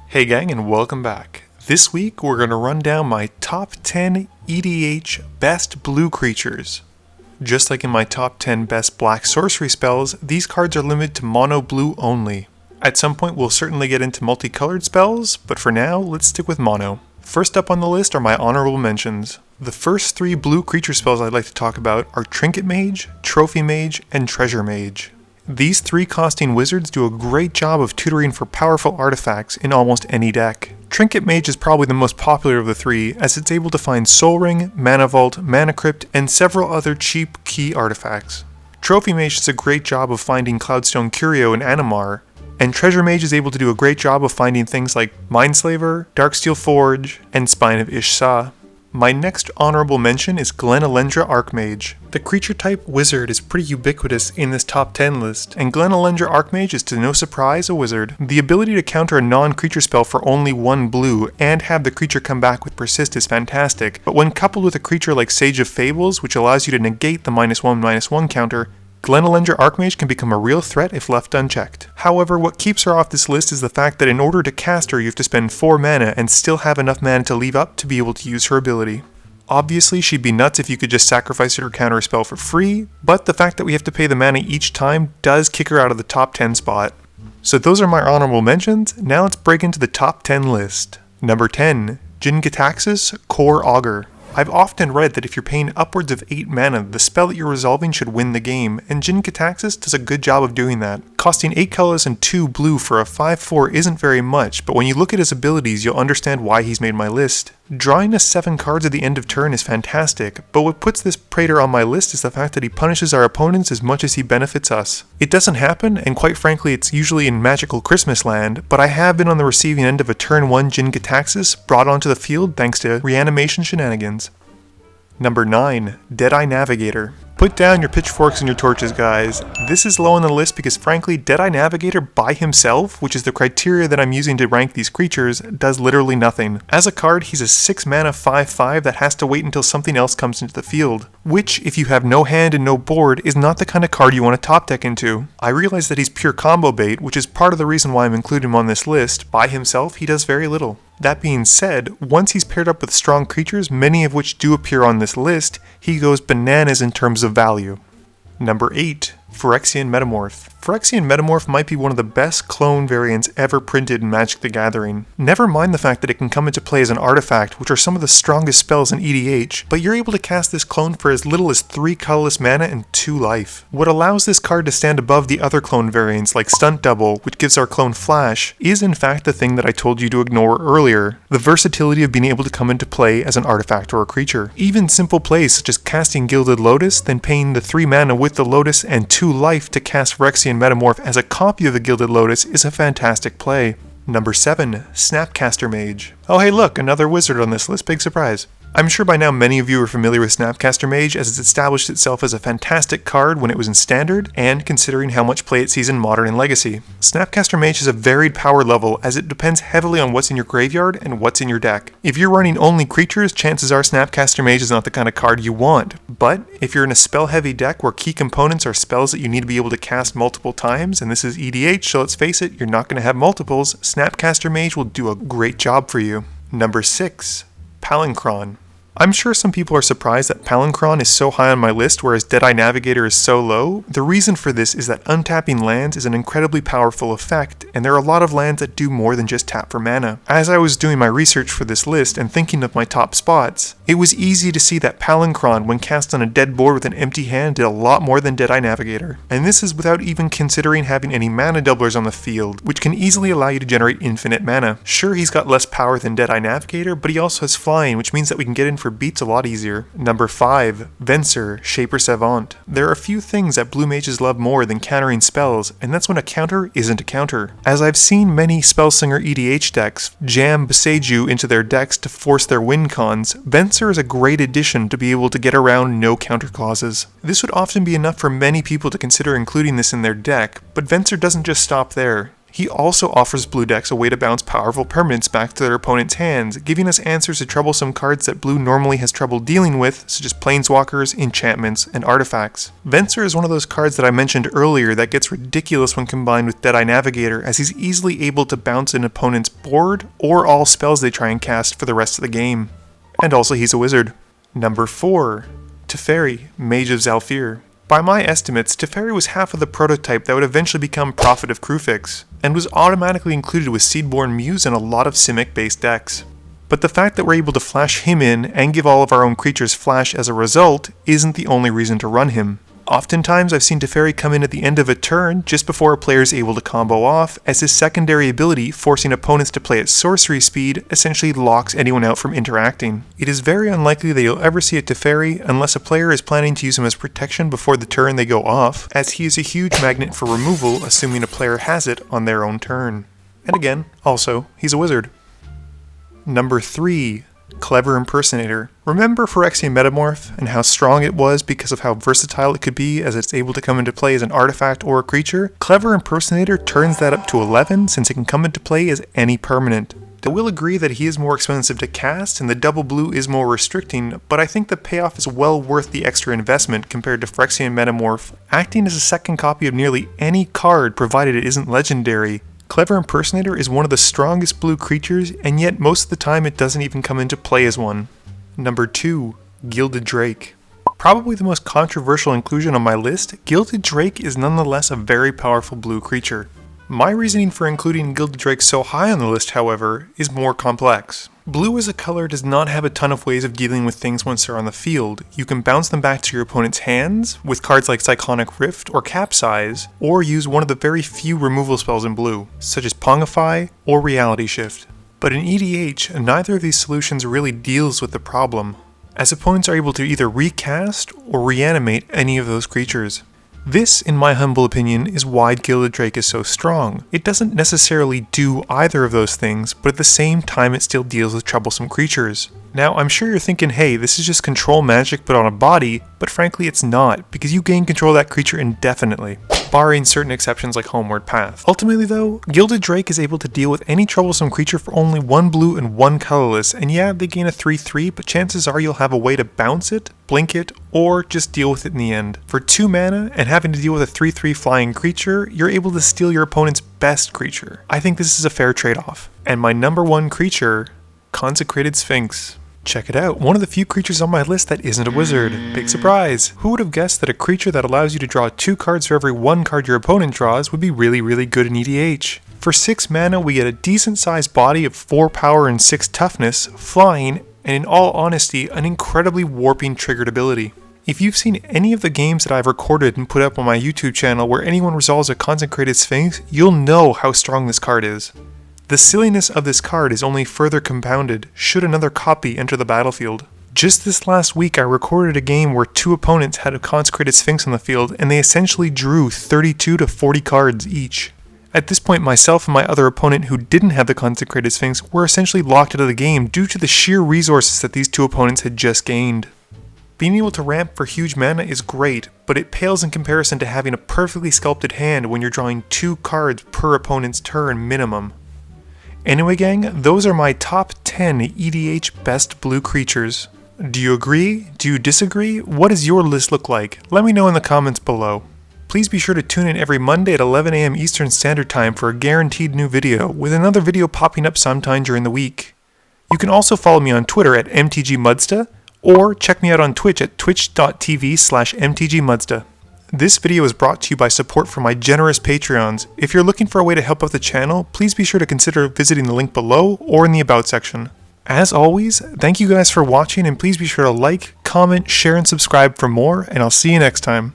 Hey gang, and welcome back. This week we're going to run down my top 10 EDH best blue creatures. Just like in my top 10 best black sorcery spells, these cards are limited to mono blue only. At some point we'll certainly get into multicolored spells, but for now let's stick with mono. First up on the list are my honorable mentions. The first 3 blue creature spells I'd like to talk about are Trinket Mage, Trophy Mage, and Treasure Mage. These 3 costing wizards do a great job of tutoring for powerful artifacts in almost any deck. Trinket Mage is probably the most popular of the 3, as it's able to find Soul Ring, Mana Vault, Mana Crypt, and several other cheap key artifacts. Trophy Mage does a great job of finding Cloudstone Curio and Animar, and Treasure Mage is able to do a great job of finding things like Mindslaver, Darksteel Forge, and Spine of Ish-Sah. My next honorable mention is Glenalendra Archmage. The creature type wizard is pretty ubiquitous in this top 10 list, and Glenalendra Archmage is to no surprise a wizard. The ability to counter a non-creature spell for only 1 blue and have the creature come back with persist is fantastic, but when coupled with a creature like Sage of Fables, which allows you to negate the -1/-1 counter, Glenalendra Archmage can become a real threat if left unchecked. However, what keeps her off this list is the fact that in order to cast her you have to spend 4 mana and still have enough mana to leave up to be able to use her ability. Obviously, she'd be nuts if you could just sacrifice her or counter a spell for free, but the fact that we have to pay the mana each time does kick her out of the top 10 spot. So those are my honorable mentions. Now let's break into the top 10 list. Number 10, Jin-Citaxias, Core Augur. I've often read that if you're paying upwards of 8 mana, the spell that you're resolving should win the game, and Jin-Citaxias does a good job of doing that. Costing 8 colors and 2 blue for a 5/4 isn't very much, but when you look at his abilities, you'll understand why he's made my list. Drawing us 7 cards at the end of turn is fantastic, but what puts this Praetor on my list is the fact that he punishes our opponents as much as he benefits us. It doesn't happen, and quite frankly it's usually in Magical Christmas Land, but I have been on the receiving end of a turn 1 Jin-Citaxias brought onto the field thanks to reanimation shenanigans. Number 9, Deadeye Navigator. Put down your pitchforks and your torches, guys. This is low on the list because frankly, Deadeye Navigator by himself, which is the criteria that I'm using to rank these creatures, does literally nothing. As a card, he's a 6 mana 5/5 that has to wait until something else comes into the field, which, if you have no hand and no board, is not the kind of card you want to top deck into. I realize that he's pure combo bait, which is part of the reason why I'm including him on this list. By himself, he does very little. That being said, once he's paired up with strong creatures, many of which do appear on this list, he goes bananas in terms of value. Number 8, Phyrexian Metamorph. Phyrexian Metamorph might be one of the best clone variants ever printed in Magic the Gathering. Never mind the fact that it can come into play as an artifact, which are some of the strongest spells in EDH, but you're able to cast this clone for as little as 3 colorless mana and 2 life. What allows this card to stand above the other clone variants like Stunt Double, which gives our clone Flash, is in fact the thing that I told you to ignore earlier, the versatility of being able to come into play as an artifact or a creature. Even simple plays such as casting Gilded Lotus, then paying the 3 mana with the Lotus and 2 life to cast Phyrexian Metamorph as a copy of the Gilded Lotus is a fantastic play. Number 7, Snapcaster Mage. Oh hey look, another wizard on this list, big surprise. I'm sure by now many of you are familiar with Snapcaster Mage as it's established itself as a fantastic card when it was in Standard, and considering how much play it sees in Modern and Legacy. Snapcaster Mage has a varied power level as it depends heavily on what's in your graveyard and what's in your deck. If you're running only creatures, chances are Snapcaster Mage is not the kind of card you want. But if you're in a spell heavy deck where key components are spells that you need to be able to cast multiple times, and this is EDH, so let's face it, you're not going to have multiples, Snapcaster Mage will do a great job for you. Number 6, Palinchron. I'm sure some people are surprised that Palinchron is so high on my list whereas Deadeye Navigator is so low. The reason for this is that untapping lands is an incredibly powerful effect, and there are a lot of lands that do more than just tap for mana. As I was doing my research for this list and thinking of my top spots, it was easy to see that Palinchron, when cast on a dead board with an empty hand, did a lot more than Deadeye Navigator. And this is without even considering having any mana doublers on the field, which can easily allow you to generate infinite mana. Sure, he's got less power than Deadeye Navigator, but he also has flying, which means that we can get in for beats a lot easier. Number 5, Venser, Shaper Savant. There are a few things that blue mages love more than countering spells, and that's when a counter isn't a counter. As I've seen many Spellslinger EDH decks jam Boseiju into their decks to force their win cons, Venser is a great addition to be able to get around no counter clauses. This would often be enough for many people to consider including this in their deck, but Venser doesn't just stop there. He also offers blue decks a way to bounce powerful permanents back to their opponent's hands, giving us answers to troublesome cards that blue normally has trouble dealing with, such as planeswalkers, enchantments, and artifacts. Venser is one of those cards that I mentioned earlier that gets ridiculous when combined with Deadeye Navigator, as he's easily able to bounce an opponent's board or all spells they try and cast for the rest of the game. And also he's a wizard. Number 4. Teferi, Mage of Zhalfir. By my estimates, Teferi was half of the prototype that would eventually become Prophet of Kruphix, and was automatically included with Seedborn Muse and a lot of Simic-based decks. But the fact that we're able to flash him in and give all of our own creatures flash as a result isn't the only reason to run him. Oftentimes I've seen Teferi come in at the end of a turn just before a player is able to combo off, as his secondary ability, forcing opponents to play at sorcery speed, essentially locks anyone out from interacting. It is very unlikely that you'll ever see a Teferi unless a player is planning to use him as protection before the turn they go off, as he is a huge magnet for removal assuming a player has it on their own turn. And again, also, he's a wizard. Number 3. Clever Impersonator. Remember Phyrexian Metamorph and how strong it was because of how versatile it could be as it's able to come into play as an artifact or a creature? Clever Impersonator turns that up to 11 since it can come into play as any permanent. I will agree that he is more expensive to cast and the double blue is more restricting, but I think the payoff is well worth the extra investment compared to Phyrexian Metamorph, acting as a second copy of nearly any card provided it isn't legendary. Clever Impersonator is one of the strongest blue creatures, and yet most of the time it doesn't even come into play as one. Number 2. Gilded Drake. Probably the most controversial inclusion on my list, Gilded Drake is nonetheless a very powerful blue creature. My reasoning for including Gilded Drake so high on the list, however, is more complex. Blue as a color does not have a ton of ways of dealing with things once they're on the field. You can bounce them back to your opponent's hands with cards like Cyclonic Rift or Capsize, or use one of the very few removal spells in blue, such as Pongify or Reality Shift. But in EDH, neither of these solutions really deals with the problem, as opponents are able to either recast or reanimate any of those creatures. This, in my humble opinion, is why Gilded Drake is so strong. It doesn't necessarily do either of those things, but at the same time it still deals with troublesome creatures. Now, I'm sure you're thinking, hey, this is just control magic but on a body, but frankly it's not, because you gain control of that creature indefinitely, barring certain exceptions like Homeward Path. Ultimately though, Gilded Drake is able to deal with any troublesome creature for only 1 blue and 1 colorless, and yeah, they gain a 3/3, but chances are you'll have a way to bounce it, blink it, or just deal with it in the end. For 2 mana, and having to deal with a 3/3 flying creature, you're able to steal your opponent's best creature. I think this is a fair trade-off. And my number 1 creature, Consecrated Sphinx. Check it out, one of the few creatures on my list that isn't a wizard. Big surprise! Who would have guessed that a creature that allows you to draw 2 cards for every 1 card your opponent draws would be really good in EDH? For 6 mana, we get a decent sized body of 4 power and 6 toughness, flying, and in all honesty, an incredibly warping triggered ability. If you've seen any of the games that I've recorded and put up on my YouTube channel where anyone resolves a Consecrated Sphinx, you'll know how strong this card is. The silliness of this card is only further compounded should another copy enter the battlefield. Just this last week I recorded a game where 2 opponents had a Consecrated Sphinx on the field and they essentially drew 32 to 40 cards each. At this point, myself and my other opponent who didn't have the Consecrated Sphinx were essentially locked out of the game due to the sheer resources that these 2 opponents had just gained. Being able to ramp for huge mana is great, but it pales in comparison to having a perfectly sculpted hand when you're drawing 2 cards per opponent's turn minimum. Anyway gang, those are my top 10 EDH best blue creatures. Do you agree? Do you disagree? What does your list look like? Let me know in the comments below. Please be sure to tune in every Monday at 11 AM Eastern Standard Time for a guaranteed new video, with another video popping up sometime during the week. You can also follow me on Twitter at MTGMudsta, or check me out on Twitch at twitch.tv/MTGMudsta. This video is brought to you by support from my generous Patreons. If you're looking for a way to help out the channel, please be sure to consider visiting the link below or in the About section. As always, thank you guys for watching, and please be sure to like, comment, share, and subscribe for more, and I'll see you next time.